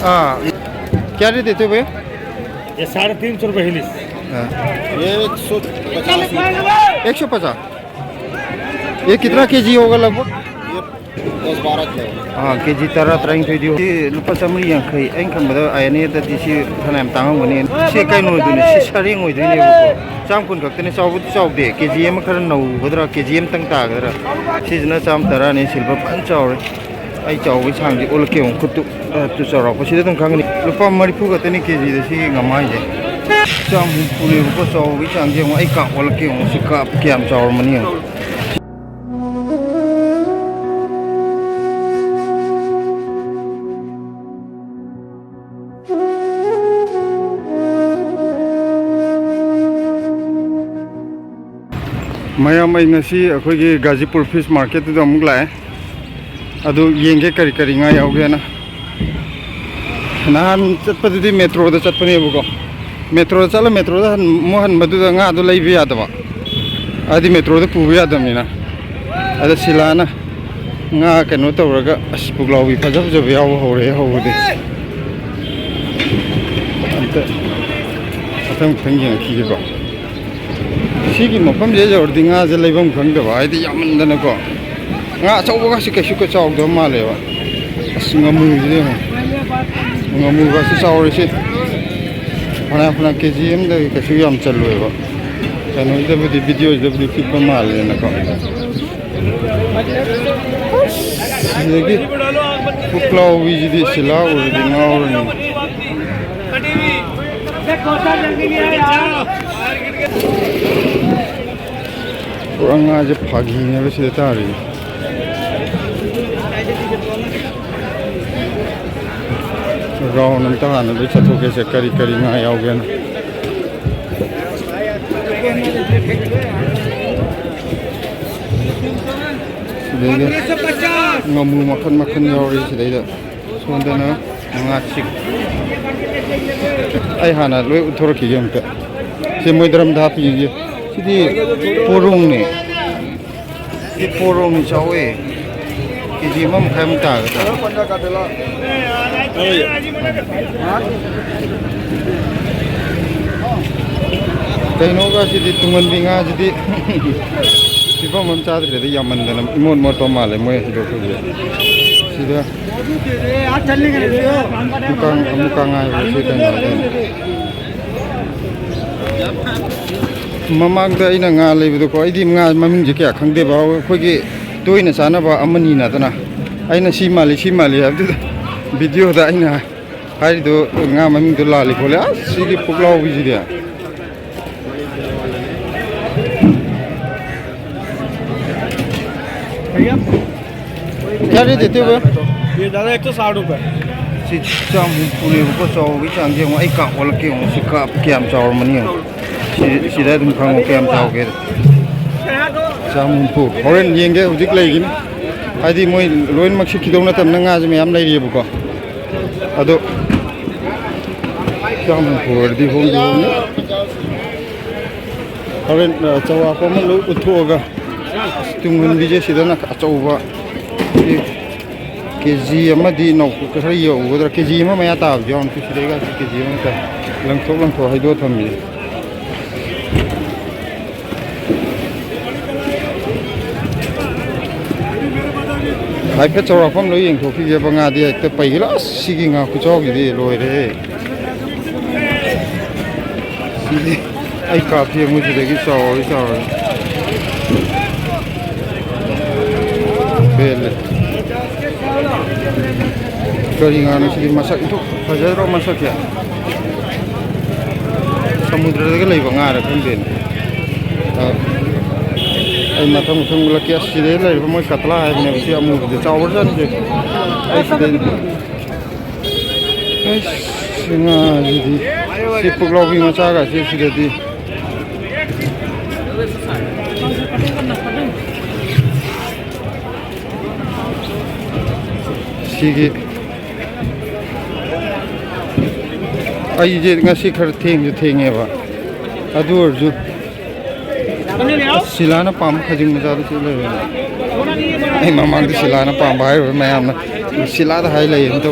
हाँ क्या रेट देते हो भैया? ये 350 रुपये हिलिस। ये 150। ये कितना केजी होगा लगभग? 10-12 किलो। हाँ केजी 13-13 लुपा चामरी यांखै अं खंबदा आयने दीसी फनाम तांगमने से कइनो दुने से सरिंग ओइदुने चाम कुन खक्तने चावबुद चावदे केजी एम खर नौगदरा केजी एम तंग तागदरा सिजना चाम तरा ने सिल्वर पन चावरे आई चावबि सांगदि ओलके ओं खुतु तु चावरा पसिदे तंग खांगनि लुपा मरिफु गतने केजी दसि ngamaije चाम पुने को चावबि सांगजे आई का ओलके ओं सिका क्याम चावर मनि मैम अखोगी गाजीपुर फिश मार्केट अमुक लाए अदु येंगे करी करी nga yaugena nahan chatpadudi metro da chatpani buko metro chala metro da mohan madu da nga adu leibi adaba adi metro da pubi adamina ada silana nga keno tawraga aspuglawbi phajab jab yaw hore hawde anta atang thangina khige सिगी मफम जे जर्दी nga जे लेबम खंगदबा आइदि यामनदन को nga चौबगा सि कैसु को चावद मालेबा ngमु जे ngमु गा सि चावरसि फना फना KG am the कैसु याम चलवेबा कनो जबदि video जबदि clip माले नको सिगी फुक्लाव विजि सिला उरदि ngaवरनि orang aja pagi ni habis dah tari. Rau nanti kan ada satu kes kari kari ngai augen. Sudah ngamu makan makan yauri sudah dah. Sudah na ngacik. Ay hana lu uthor kigem ke. Semua dalam dah pergi. Jadi porong ni, ini porong ni cawe, keji mana makan muda kata. Tapi noga jadi tungan binga jadi, siapa mencari jadi yaman dalam imon motor malah moya hidup dia. Sudah. Muka ngai bersih dan ममांगदा इना nga लेबदो को आइदि nga ममिंग जे क्या खंगदे बा खोगी तोइना सानाबा अमनी नादना आइना सिमाली हाबदो video दा आइना हाइदो nga ममिंग दो लाली खोले सिगि पुगलाव बिजिदिया भैया क्या रेट देते हो? ये दादा 160 रुपये। चाम पुने को चावबि सांगजे आई का ओलके ओं सिका क्याम चावर मनि सिदा दुम खांग क्याम चावगे चामुनपु होरेन येंगे हुजिक लेगिन आदि मोय लोइन मक्सि खिदौना तमना nga जे मैम लेरिबुको अदो चामुनपु दि होंगे होरेन चावा को मन लो उथोगा तुंगन बिजे सिदना अचौबा केजी अमदी नौ खर यौगदरा केजी अमा मया ताब जौन सिदेगा केजी अमा का लंथो हाइदो थमी हाइफे चौराफम लो येंथोखिगे बंगादि हेक्ते पैगिला सिगी nga खुचौगिदि लोइरे सिगी आई काफी मुजिदेगी Chawri bell करिंगानो सिगी मsak itu fajaro masak ya samudra daga leiba nga ra khandin ai mathang laki asire leiba moi katla hai ne si amu de chawar jan je ai side ai singa di si puglobi macha ga si side di sigi ai je ngasi khar theng ba adu orju silana pam khajing maja du chile ai mamang di silana pam bai mayam na silada hai lai en to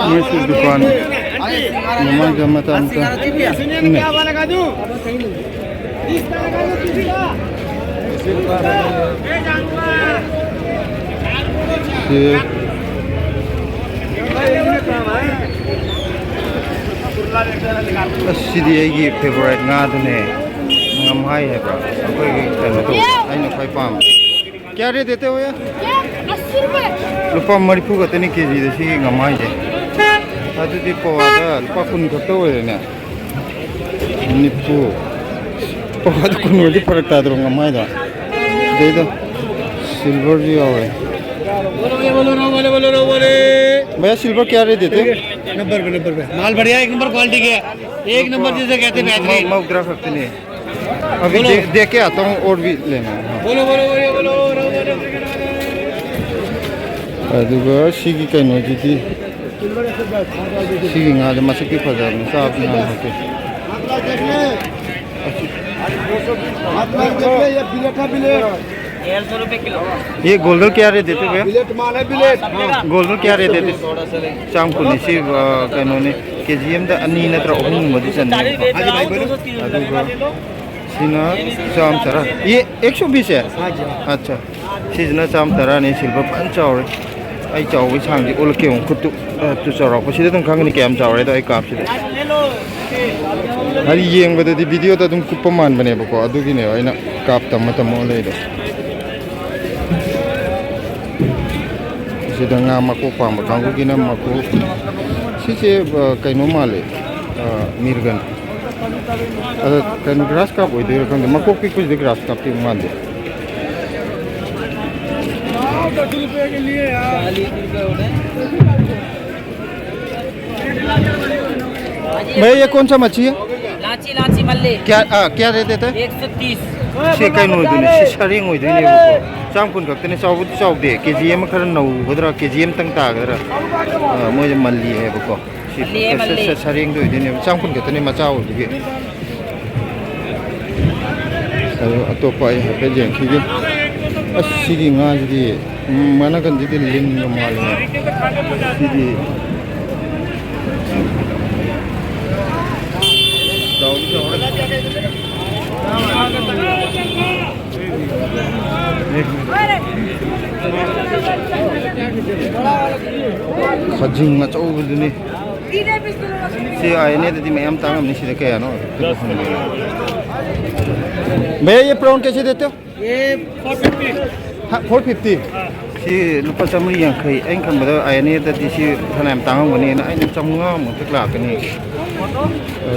ये सब दुकान मम्मा का मत अंतर क्या वाला का दूं 30 का लगा दो किसी का ये सिदी की फेवरेट ना दुने ngam hai है bro कोई कहना तो आई ना कोई पाम क्या रेट देते हो यार 80 रुपए रुपा मरिफू का तनी केजी दे सी ngam hai je अदु दी पवादा रुपा कुन खतो है ने निपू पवादा कुन वदी फरक ता दरो ngam hai दा दे दो सिल्वर जी आवे बोलो भैया सिल्वर क्या रेट देते 90 रुपए माल बढ़िया एक नंबर क्वालिटी के एक नंबर जिसे कहते हैं बेहतरीन मैं उधर रखते नहीं अभी देख के आता हूँ और भी लेना है बोलो अदुगा सिगी कनो जिदी सिगी ngad masaki fazar में साफ ना होते ये बिलेट है बिलेट 150 रुपए किलो ये गोल्डन क्या रेट देते भैया बिलेट माल है बिलेट गोल्डन क्या रेट देते चाम को निसी कनो ने केजीएम दा अन्नी नत्र ओहम मदि चन्ने अदुगा सिना चाम तरा ये 120 है अच्छा सिजना चाम तरा ने सिल्वर पंच और आई चाव सांगी ओल के खुद तु चाव को सिदा तुम खांगनी केम चाव रे आई काप सिदा हरी येंग बददी वीडियो ता तुम कुप्प मान बने बको अदुगी ने आइना काप तम तम ले दो सिदा nga mako pam kangu gina mako sise kaino male mirgan ada kan grass cup hoy de kan mako ki kuch de grass cup ti मान दे 10 रुपए के लिए यार 40 रुपए हो गए भैया ये कौन सा मच्छी है लाची मल्ले क्या रेट देता है 130 से काइनो दुने सिसारिंग होय दुने बको चाम कुन खक्तने चाव चाव दे केजीएम खर नौ गदरा केजीएम तंग तागदरा मोय मल्ली है बको सिसारिंग दो दुने चाम कुन खक्तने मचा हो दिगे अतोपा है जें खिगे असिगी nga ji mana kan ji lin mal ji खजिंग ना चौ बुदने से आने तो मैं हम तांगम नहीं सीधे क्या ना भैया ये प्राउन कैसे देते हो ये 450 450 सी लुपा चामरी यांखै ऐन खंबदा आयने दा दिसी थानाम तांगम गने ना ऐन चामुंगा मुतक लाकनी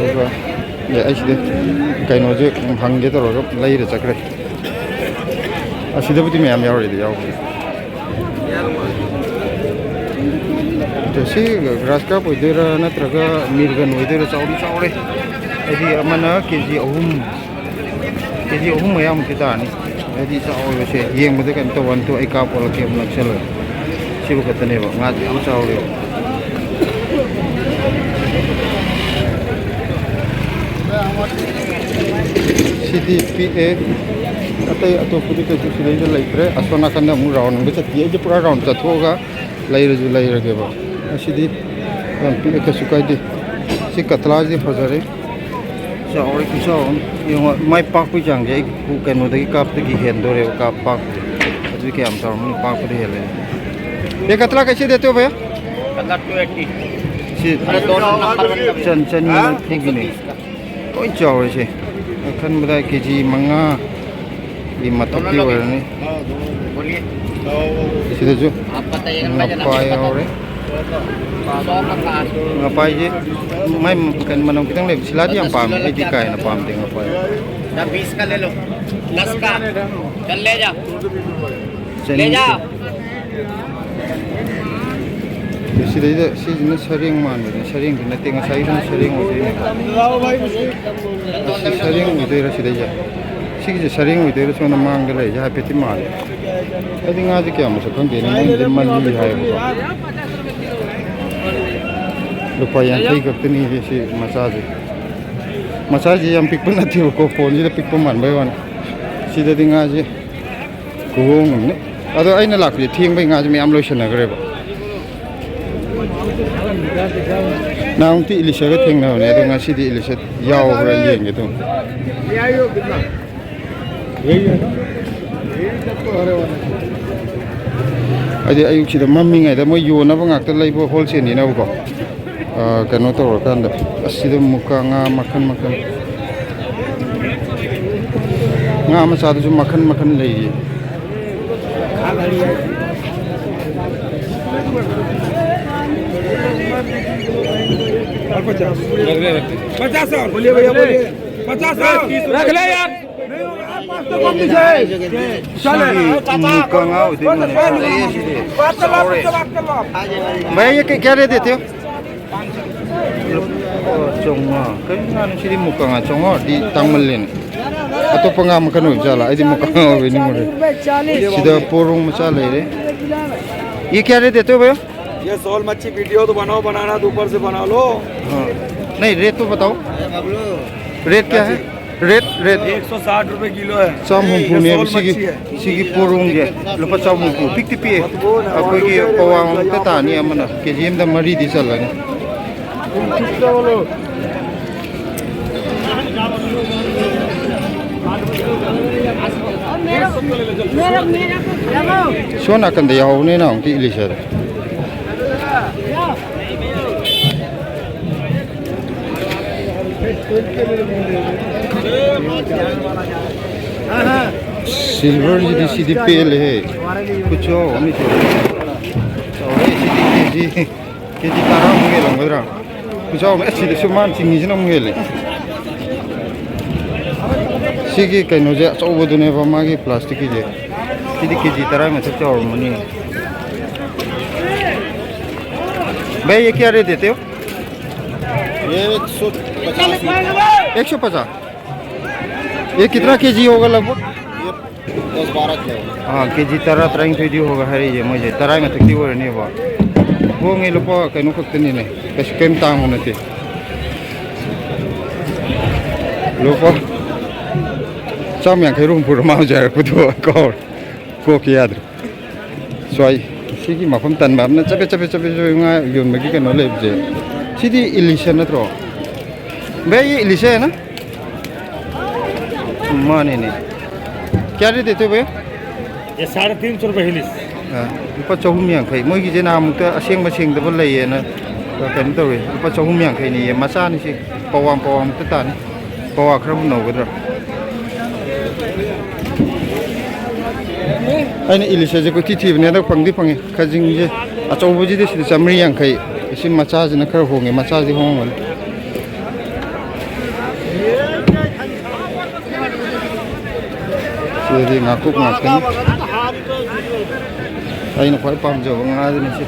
एबा ये आइसिदे काइनो जे भांगे तो रोग लाइरे चक्रे असिदबुति मैम यावरिदे याव तो सी ग्रास का पोइदेरा नत्रगा मिरगन ओइदेरा चाउरी चाउरे एदि अमना केजी अहुम मयाम कितानी एदि चाउरे से येंबदे कन तो वन तो एका पोल के नक्सल सिबु कतने बा गा हम चाउरे सिटी पीए अतै अतोपुदि के सिलेज लाइत्रे असोना कन्ना मु राउंड नंगे चतिए जे पूरा राउंड चथोगा लाइरजु लाइरगे बा असिदि पीए के सुकाइदि सि कतला जे फजरे चाउरे किसो यो माइ पाक पु जांगे कु कनो दगी काप दगी हेंदोरे काप पाक अजु के हम चाउर मु पाक दे हेले ये कतला कैसे देते हो भैया कतला 280 सि अरे दोनों नंबर चन फुगिने कोई चाउरे से खन बदा केजी मंगा ये मतलब की वरने बोलिए सीधे जो आप बताइएगा मैं जना पाए और 100 का पास ngapai je mai kan manong kitang le sila di ang pam ai di kai na pam ding ngapai या 20 का ले लो 10 का चल ले जा sila ida si na saring man ni saring na tinga sai na saring odi लाओ भाई मुझे saring odi ra sila ja si je saring odi ra so na mang de le ja peti mal adi nga ji kya mo sa khang de ni de man ni hai ba lupa yang kai gak ni je si massage yang pik pun nathi ko phone ji pik pun man bai wan si da dinga je ko ngam ne ado aina lak je thing bai nga je me am lotion na gre ba नाउंटी इलिशा के थेंग ना होने तो ngasi di इलिशा याव बरा येंगे तो अदे अयुक सिदा मम्मिंग आइदा मो योना बंगाक त लाइबो होलसेल नि ना बको कनो तो रकांदा असिदा मुका nga makan makan nga मचा दु makan makan लई पचास और बोलिए भैया बोलिए 50 रख ले यार मुका nga उदे भैया ये क्या दे देते हो चोंगा कई नानु सिदी मुका nga चोंगा di tangmalen atau penga makan oi jala ai di muka nga oi ni mure sida porong macha ले रे ये क्या दे देते हो भैया ये सोल मच्छी वीडियो तो बनाओ बनाना तो ऊपर से बना लो हाँ नहीं रेट तो बताओ रेट क्या है रेट रेट 160 रुपए किलो है चाम हुंफुने सिगी पोरुंगे लुपा चाम हुंफु पिक्ति पिए अखोगी पवांग त तानी अमना केजीएम द मरी दि चलनी सोना कंदे यावने ना उनकी इलिशा सिल्वर जी सीधी पेल है कुछ हो हमें तो केजी तारा मुझे लंगदरा कुछ हो मैं सीधे सुमान चिंगी जना मुझे ले सीगी कहीं नोजे चौबो दुने बमागी प्लास्टिक की जे सीधी केजी तारा में सब चौर मनी भाई ये क्या रेट देते हो ये 150 150 ये कितना केजी होगा लगभग ये 10-12 किलो हाँ केजी तारा तरंग थी होगा हरी ये मुझे तारा में तकती हो रही है वो नहीं लोपा कहीं नुकत नहीं नहीं कैसे कम तांग होने थे लोपा चाम yang kai rumpur mau jar kudu ko kiad soi sigi mafam tan bam na chape nga yon magi kan ole je sidi ilisha na tro be ye ilisha है ना माने नहीं क्या रेट देते हो भैया ये 350 रुपए हिलिस लुपा 450 मोगी जे नामुक्ता असेंग मसेंग दब लैयेना कन तवे लुपा 450 नि ये मचा नि सि पवाम त तानि पवा खरब नौगद्रा आइने इलिशा जे को थिथिबने दा फंगदि फंगे खजिंग जे अचौबजी दे सि चामरी यांखै इसे मचा जने खर होंगे मचा जे होंगल सिदि ngakup ngakan aina khoi pam jo nga de ni si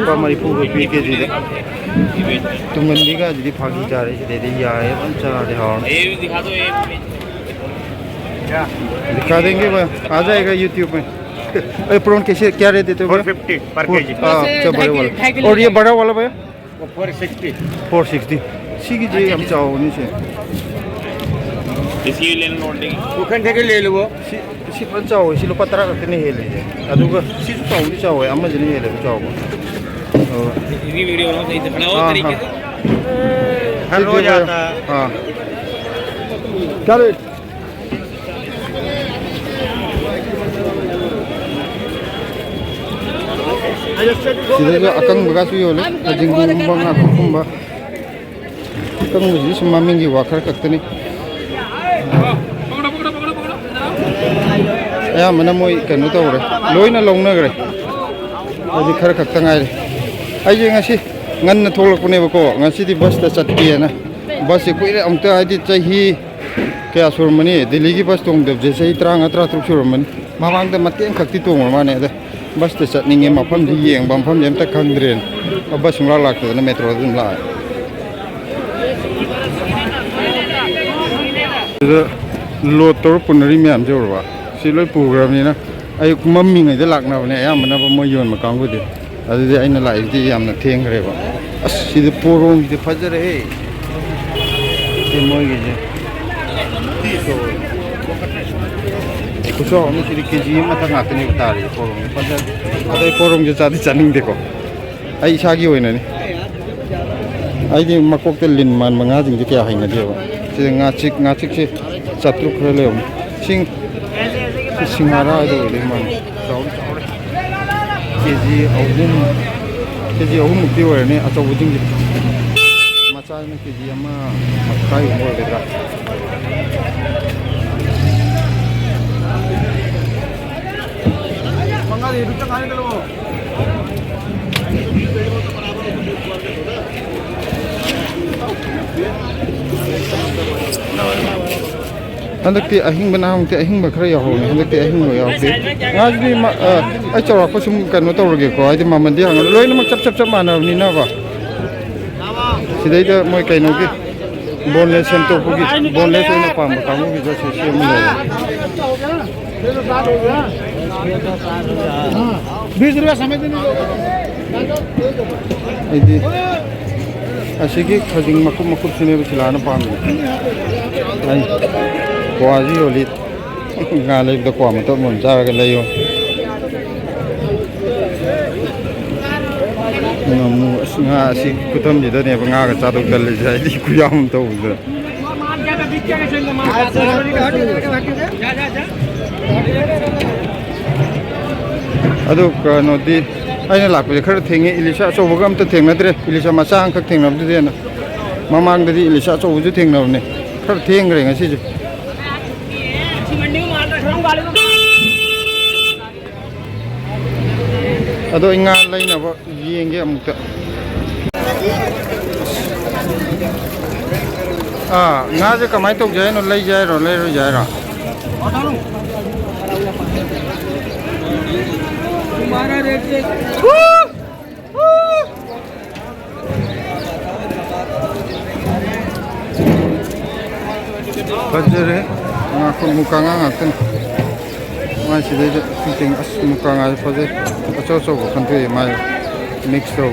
pa mari pu ko pi ke ji de तुमन दिखा जी फागी जा रही दे दे या है हम चला दे हां ये भी दिखा दो ये क्या दिखा देंगे भाई आ जाएगा YouTube में अरे प्रॉन कैसे क्या रेट देते हो 450 पर केजी अच्छा बड़े वाला और ये बड़ा वाला भैया 460 सीगी जी हम चाहो नहीं से इसी लेन लोडिंग कुकन थे ले लो सी पर चाहो इसी लो पतरा करते नहीं है ले अदुगा सी चाहो नहीं चाहो अम्मा जी नहीं है ले चाहो ये वीडियो बनाओ सही से बनाओ तरीके से हल हो जाता हां क्या रेट सिदा akang bagas yo le ajing bang na kumba akang ji sum mamingi wakhar kaktani ya mana moi kanu to re loina longna gre aji khar khakta ngai ai je ngasi ngan na tholok ne bako ngasi di bus ta chatki na bus e kuire amta ai chahi kya surmani delhi ki bus tong de je sai 33 surmani mawang da mateng khakti tong ma ne da बस ते चटनिंगे मफम दी Young बमफम GeM तक खंद्रेन अब बस सुंगला लागते ना metro दिन ला load तोर Puneri ma'am जोरवा सिलोय programme नि ना आई mummy ngai da lakna bane ayamna ba mo yon ma kanggu de adu aina lai di yamna thengre ba as si de porong de fajare he de moy ge कुछ हम सिरी KG में था नाते नहीं बता रही फोरम पर अरे फोरम जो चाहते चनिंग देखो ꯑꯩ ꯏꯁꯥꯒꯤ ꯑꯣꯏꯅꯅꯤ ꯑꯩꯗꯤ ꯃꯀꯣꯛꯇ ꯂꯤꯟ ꯃꯥꯟꯕ ꯉꯥꯁꯤꯡꯁꯦ ꯀꯌꯥ ꯍꯩꯅꯗꯦꯕ ꯁꯤꯗ ꯉꯥꯆꯤꯛꯁꯦ ꯆꯥꯇ꯭ꯔꯨꯛ ꯈꯔ ꯂꯩꯔꯝꯃꯤ ꯁꯤꯡꯍꯥꯔꯥ ꯍꯥꯏꯗꯣ ꯑꯣꯏꯗꯣꯏ ꯃꯥꯜꯂꯦ ꯆꯥꯎꯔꯦ ꯀꯦꯖꯤ ꯑꯍꯨꯝꯃꯨꯛꯇꯤ ꯑꯣꯏꯔꯅꯤ ꯑꯆꯧꯕꯁꯤꯡꯁꯦ ꯃꯆꯥꯁꯤꯅ ꯀꯦꯖꯤ 1.5 ꯑꯣꯏꯒꯗ꯭ꯔꯥ hindakti ahingba nahamti ahingba khara yahawni hindakti ahingba yahawti ngajni ai chawrakpa sum kano tawrage ko aidi mamandi hang loinamak chap manabni na ba sidai da moi kaino ki boneless semtopugi boneless oina pamba kamu gi jase semu 20 रुपया समझ नहीं aidi asigi khajing makup sine bisilana pamni ai kwaji oli ngale da kwa mato mon jaraga layo namu nga si kutam jida ne nga ga chadok dal jai di kuyam to uda adu no di aina lakpe khar thenge ilisa choboga amta thengnadre ilisa macha ang khak thengnabdi dena mamang dadi ilisa chobuju thengnabne khar thengre ngasi je ado inga laina ba yenge amukta nga je kamai tok jai no lai jai ro jai ra तुम्हारा rate बजरे ngaku mukanga ngaten mai sidai de ting as mukanga pade acho acho kan tu mai mix to